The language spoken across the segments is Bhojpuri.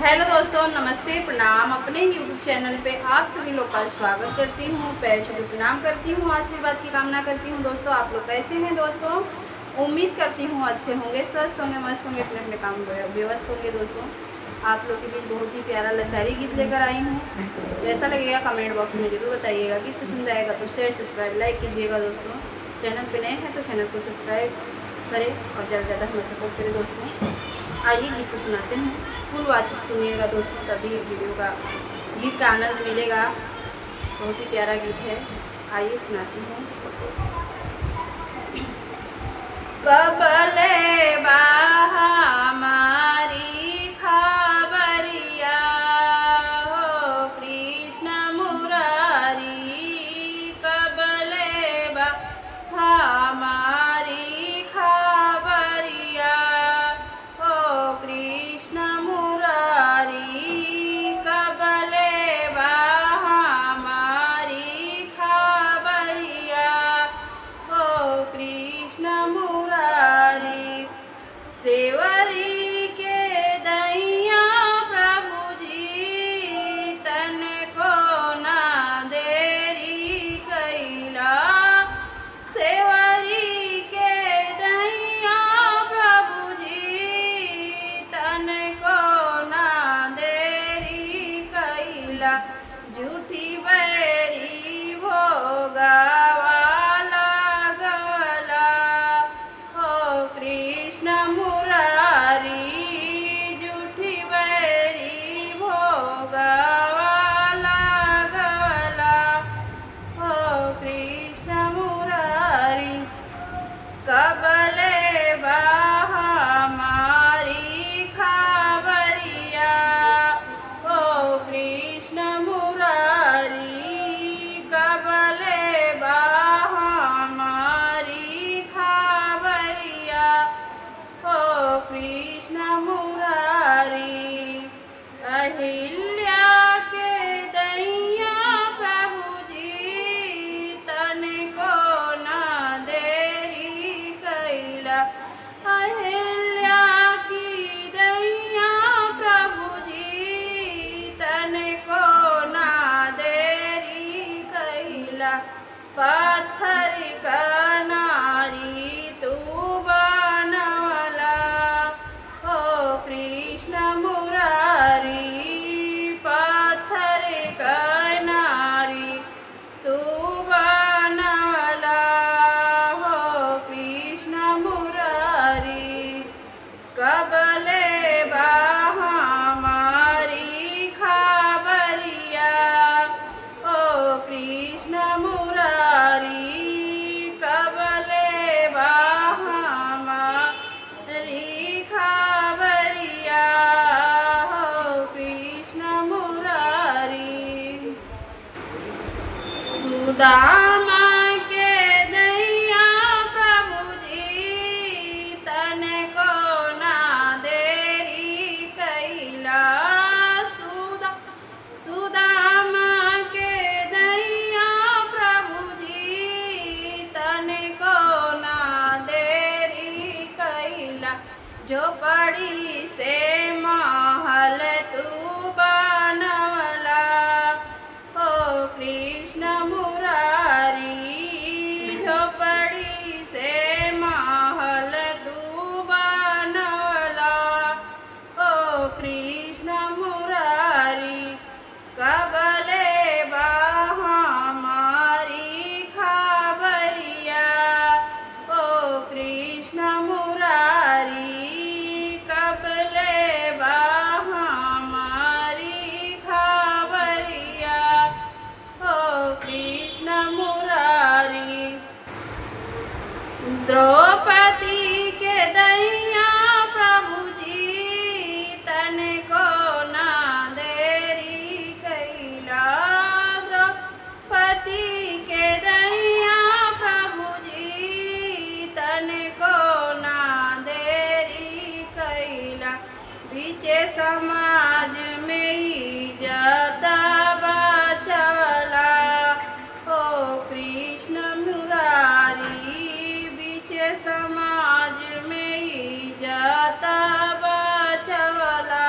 हेलो दोस्तों, नमस्ते, प्रणाम। अपने यूट्यूब चैनल पे आप सभी लोग का स्वागत करती हूँ। पैर छू के प्रणाम करती हूँ, आशीर्वाद की कामना करती हूँ। दोस्तों, आप लोग कैसे हैं? दोस्तों, उम्मीद करती हूँ अच्छे होंगे, स्वस्थ होंगे, मस्त होंगे, अपने अपने काम में व्यस्त होंगे। दोस्तों, आप लोग के बीच बहुत ही प्यारा लचारी गीत लेकर आई हूँ। कैसा लगेगा कमेंट बॉक्स में जरूर बताइएगा। गीत पसंद आएगा तो शेयर, सब्सक्राइब, लाइक कीजिएगा। दोस्तों, चैनल पर नए हैं तो चैनल को सब्सक्राइब करें और ज़्यादा से ज़्यादा हमें सपोर्ट करें। दोस्तों, आइए गीत को सुनाते हैं। फुल वाच सुनिएगा दोस्तों, तभी वीडियो का गीत का आनंद मिलेगा। बहुत ही प्यारा गीत है। आइए सुनाती हूँ। कबले बाहा हमारी खबरिया हो कृष्ण मुरारी, कबले बाहा हमारी खबरिया हो कृष्ण मुरारी, कबले बाहा हमारी खबरिया हो कृष्ण मुरारी। सेवरी के दैया प्रभु जी, तन को ना देरी कैला। सेवरी के दैया प्रभु जी, तन को ना देरी कैला। झूठी बैरी भोगावा लागला हो कृष्ण मुरारी, झूठी बैरी भोगावा लागला हो कृष्ण मुरारी। कबले बाहा हमारी खबरिया हो कृष्ण मुरारी, कबले बाहा हमारी खबरिया हो कृष्ण मुरारी। अहिल्या के दैया प्रभु जी, तन को ना देरी कैला। अहिल्या की दैया प्रभु जी, तन को ना देरी कैला। पत्थर का नारी तू बनवला हो कृष्ण मुरारी, पत्थर का नारी तू बनवला हो कृष्ण मुरारी। कबले बाहा हमारी खबरिया हो कृष्ण मुरारी, कबले बाहा हमारी खबरिया हो कृष्ण मुरारी। सुदामा के दैया प्रभु जी, तन को ना देरी कैला। सुदामा के दैया प्रभु जी, तन को ना देरी कैला। झोपड़ी से महल तू बनवला हो कृष्ण मुरारी, झोपड़ी से महल तू बनवला हो कृष्ण मुरारी। कबले बाहा हमारी खबरिया हो कृष्ण मुरारी, कबले बाहा हमारी खबरिया हो कृष्ण मुरारी। द्रौपदी के दैया प्रभु जी, तन को ना देरी कैला। द्रौपदी के दैया प्रभु जी, तन को ना देरी कैला। बीचे समाज में इज्जत बचवला हो कृष्ण मुरारी, बीचे समाज में इज्जत बचवला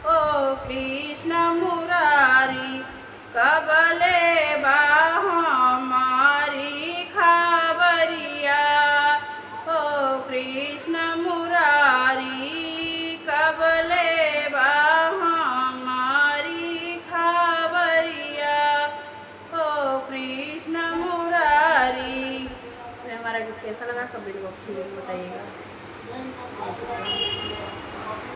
हो कैसा लगा कमेंट बॉक्स में बताइएगा।